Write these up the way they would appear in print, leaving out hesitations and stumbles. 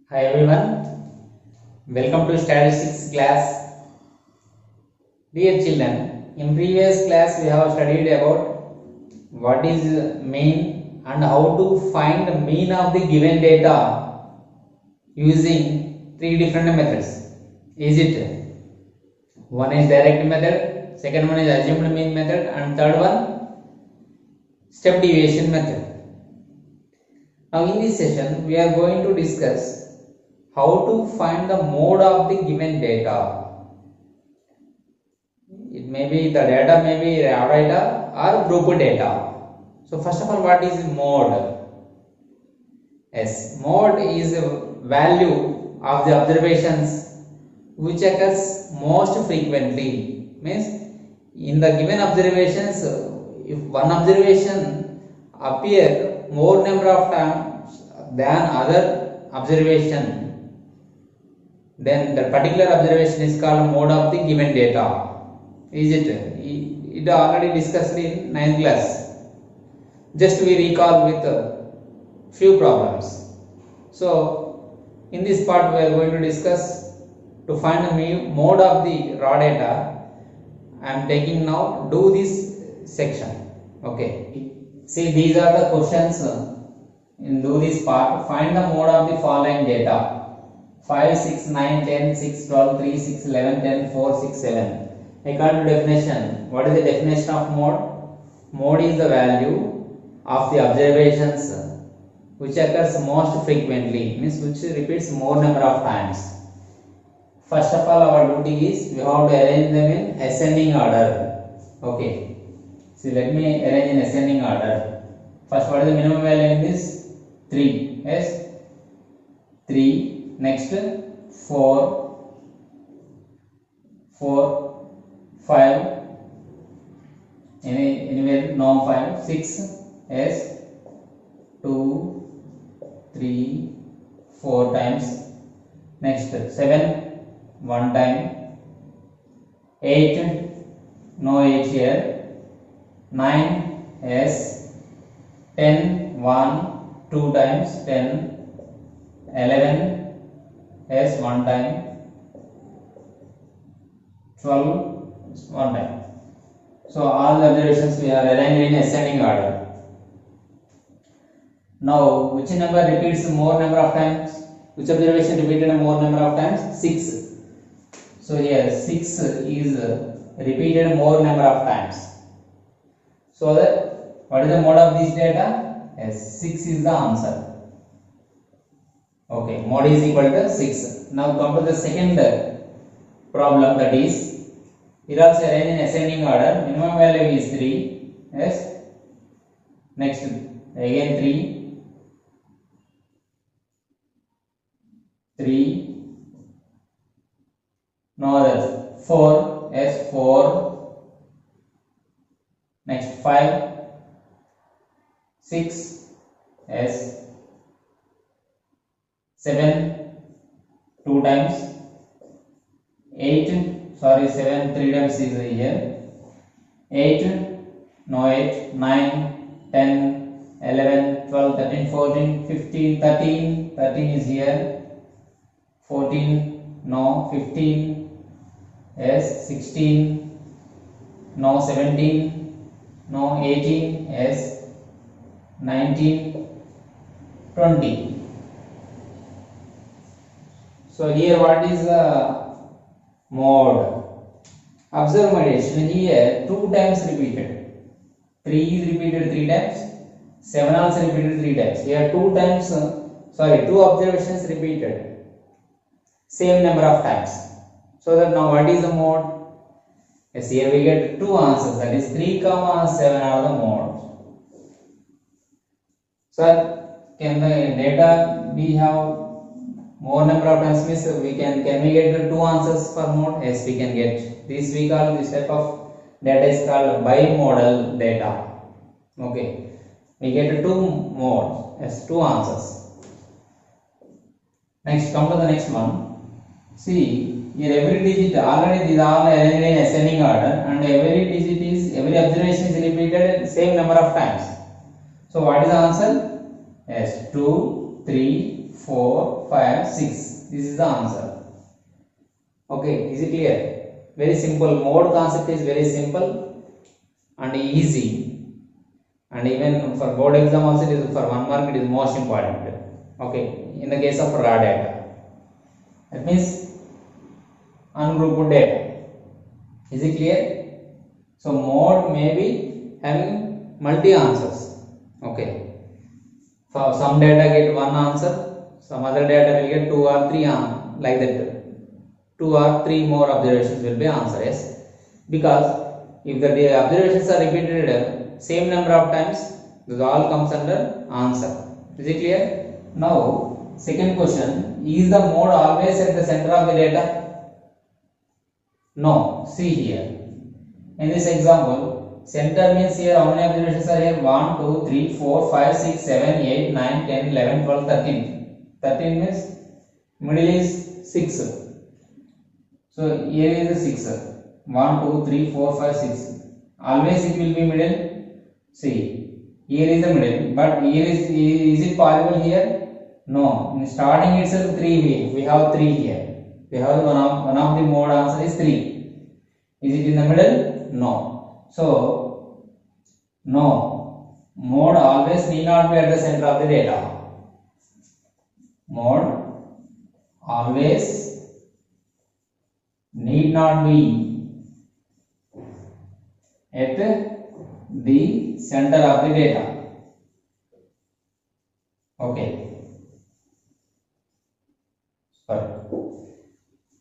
Hi everyone, welcome to statistics class. Dear children, in previous class we have studied about what is mean and how to find the mean of the given data using three different methods. Is it? One is direct method, second one is assumed mean method, and third one step deviation method. Now in this session we are going to discuss how to find the mode of the given data. It may be the data may be raw data or group data. So first of all, what is mode? Yes, mode is a value of the observations which occurs most frequently. Means in the given observations, if one observation appear more number of times than other observation, then the particular observation is called mode of the given data. Is it? It already discussed in 9th class. Just we recall with few problems. So in this part we are going to discuss to find the mode of the raw data. I am taking now do this section. Okay. See, these are the questions in do this part. Find the mode of the following data: 5, 6, 9, 10, 6, 12, 3, 6, 11, 10, 4, 6, 7. According to definition, what is the definition of mode? Mode is the value of the observations which occurs most frequently, means which repeats more number of times. First of all, our duty is we have to arrange them in ascending order. Okay. See, let me arrange in ascending order. First, what is the minimum value in this? 3. Yes. 3. Next 4, 5, anywhere no 5, 6, yes, 2, 3, 4 times. Next 7, 1 time, 8, no 8 here, 9, yes, 10, 1, 2 times, 10, 11, yes, 1 time, 12, 1 time. So all the observations we are arranged in ascending order. Now which number repeats more number of times? Which observation repeated more number of times? 6. So here 6 is repeated more number of times. So that what is the mode of this data? Yes, 6 is the answer. Okay, mode is equal to 6. Now come to the second problem, that is here also arranged in ascending order. Minimum value is 3. Yes. Next again 3, no others, 4, yes, 4. Next 5, 6, yes, 7, 2 times, 8, sorry, 7 3 times is here, 8, no 8, 9, 10, 11, 12, 13, 14, 15, 13 is here, 14, no, 15, yes, 16, no, 17, no, 18, yes, 19, 20. So here what is the mode? Observe my decision here 2 times repeated. 3 is repeated 3 times. 7 also repeated 3 times. Here 2 times, 2 observations repeated. Same number of times. So that now what is the mode? Yes, here we get 2 answers, that is 3, 7 are the modes. So can the data be have more number of times? Means we can we get the 2 answers per mode? Yes, we can get. This we call this type of data is called bimodal data. Okay, we get 2 modes, yes, 2 answers. Next, come to the next one. See, here every digit already these are all arranged in ascending order, and every observation is repeated same number of times. So what is the answer? Yes, 2, 3, 4, 5, 6. This is the answer. Okay, is it clear? Very simple. Mode concept is very simple and easy, and even for board exam also it is for 1 mark, it is most important. Okay, in the case of raw data, that means ungrouped data. Is it clear? So mode may be having multi answers. Okay, for some data get one answer, some other data will get 2 or 3 like that. 2 or 3 more observations will be answer. Yes, because if the observations are repeated same number of times, this all comes under answer. Is it clear? Now second question, is the mode always at the center of the data? No. See here, in this example, center means here how many observations are here? 1, 2, 3, 4, 5, 6, 7, 8, 9, 10, 11, 12, 13. 13 means middle is 6. So here is the 6. 1, 2, 3, 4, 5, 6. Always it will be middle. See, here is the middle, but here is it possible here? No. In starting itself 3 we have 3 here. We have one of the mode answer is 3. Is it in the middle? No. So no, mode always need not be at the center of the data. Mode always need not be at the center of the data. Okay. Sorry.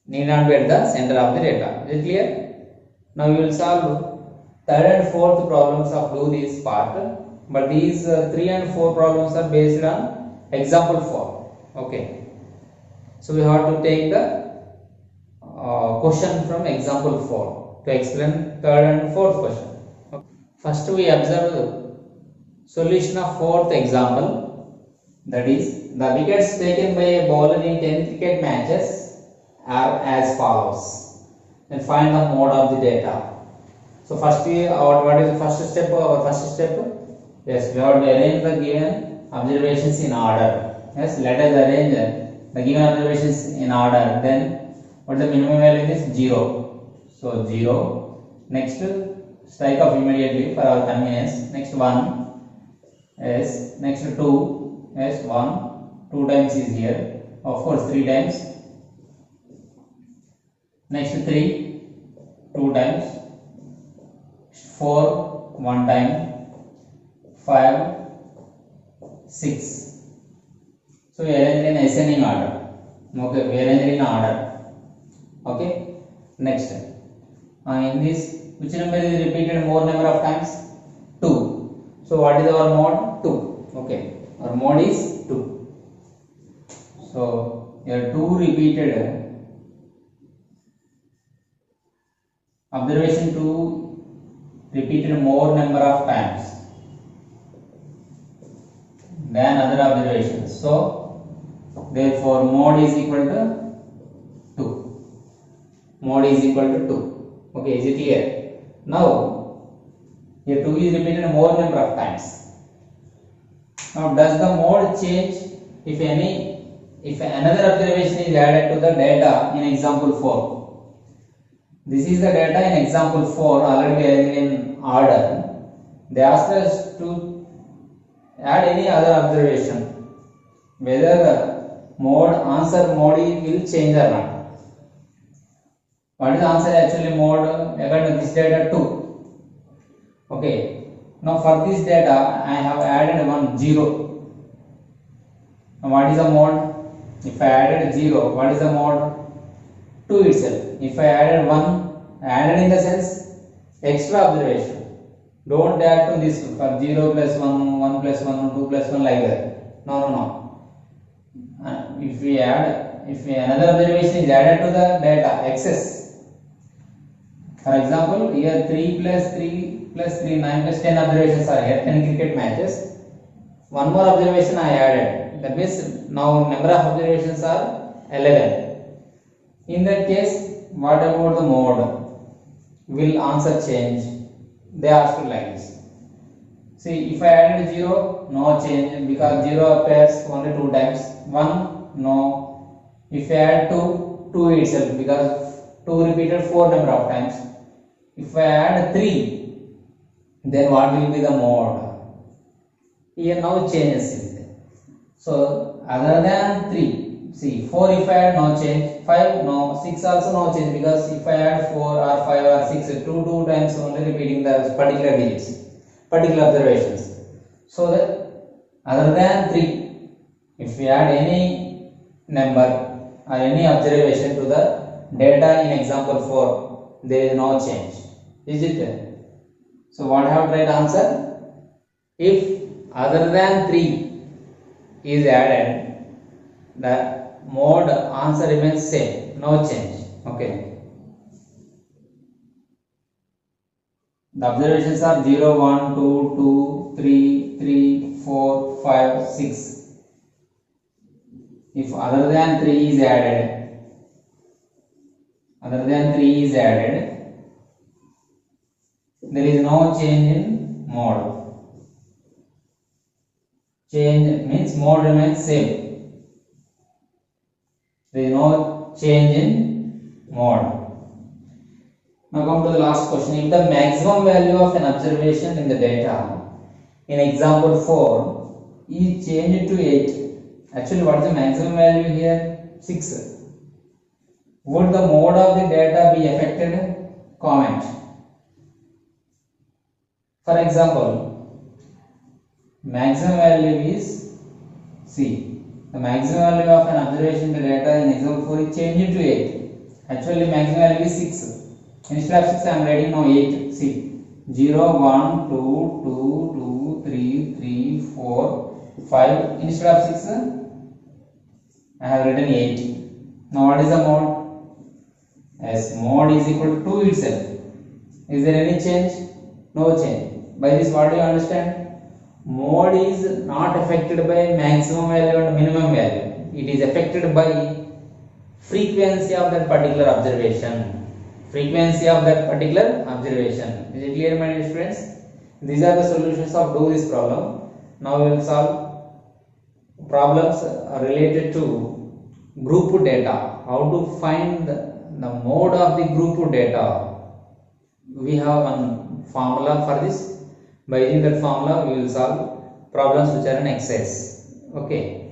Need not be at the center of the data. Is it clear? Now we will solve third and fourth problems of do this part. But these 3 and 4 problems are based on example 4. Okay. So we have to take the question from example 4 to explain third and fourth question. Okay. First we observe the solution of fourth example, that is the wickets taken by a bowler in 10 cricket matches are as follows. Then find the mode of the data. So first what is the first step? Our first step, yes, we have to arrange the given observations in order. Yes, let us arrange the given observations in order. Then what the minimum value is? 0. So 0. Next strike off immediately for our convenience. Next 1. Yes. Next 2. Yes, 1. 2 times is here. Of course 3 times. Next 3. 2 times. 4. 1 time. 5. 6. So we arrange in ascending order. Okay, we arrange in order. Okay, next in this, which number is repeated more number of times? 2. So what is our mode? 2. Okay, our mode is 2. So here 2 repeated observation 2 repeated more number of times than other observations. So therefore mode is equal to 2. Mode is equal to 2. Okay, is it clear? Now here 2 is repeated more number of times. Now does the mode change if another observation is added to the data in example 4? This is the data in example 4 already in order. They asked us to add any other observation, whether the answer mode will change or not. What is the answer actually mode according to this data? 2. Okay. Now for this data I have added 1 0. Now what is the mode? If I added 0, what is the mode? 2 itself. If I added 1, added in the sense extra observation. Don't add to this for 0 plus 1, 1 plus 1, 2 plus 1 like that. No. If another observation is added to the data, excess. For example, here 3 plus 3 plus 3, 9 plus 10 observations are here, 10 cricket matches. One more observation I added. That means now number of observations are 11. In that case, what about the mode? Will answer change? They asked like this. See, if I added 0, no change because 0 appears only 2 times. 1 No. If I add 2, 2 itself, because 2 repeated 4 number of times. If I add 3, then what will be the mode? Here now changes is there. So other than 3, see 4 if I add no change, 5 no, 6 also no change, because if I add 4 or 5 or 6, 2 times only repeating the particular digits, particular observations. So that other than 3, if we add any number or any observation to the data in example 4, there is no change. Is it there? So what I have tried to answer? If other than 3 is added, the mode answer remains same, no change. Okay. The observations are 0, 1, 2, 2, 3, 3, 4, 5, 6. If other than 3 is added, there is no change in mode. Change means mode remains same. There is no change in mode. Now come to the last question. If the maximum value of an observation in the data in example 4 is changed to 8, actually what is the maximum value here? 6. Would the mode of the data be affected? Comment. For example, maximum value is, see, the maximum value of an observation in the data in example 4 is changed to 8. Actually maximum value is 6. Instead of 6 I am writing now 8. See, 0, 1, 2, 2, 2, 3, 3, 4, 5. Instead of 6 I have written 8. Now what is the mode? As mode is equal to 2 itself. Is there any change? No change. By this what do you understand? Mode is not affected by maximum value and minimum value. It is affected by frequency of that particular observation. Frequency of that particular observation. Is it clear, my dear students? These are the solutions of do this problem. Now we will solve problems related to group data. How to find the mode of the group data. We have one formula for this. By using that formula, we will solve problems which are in excess. Okay.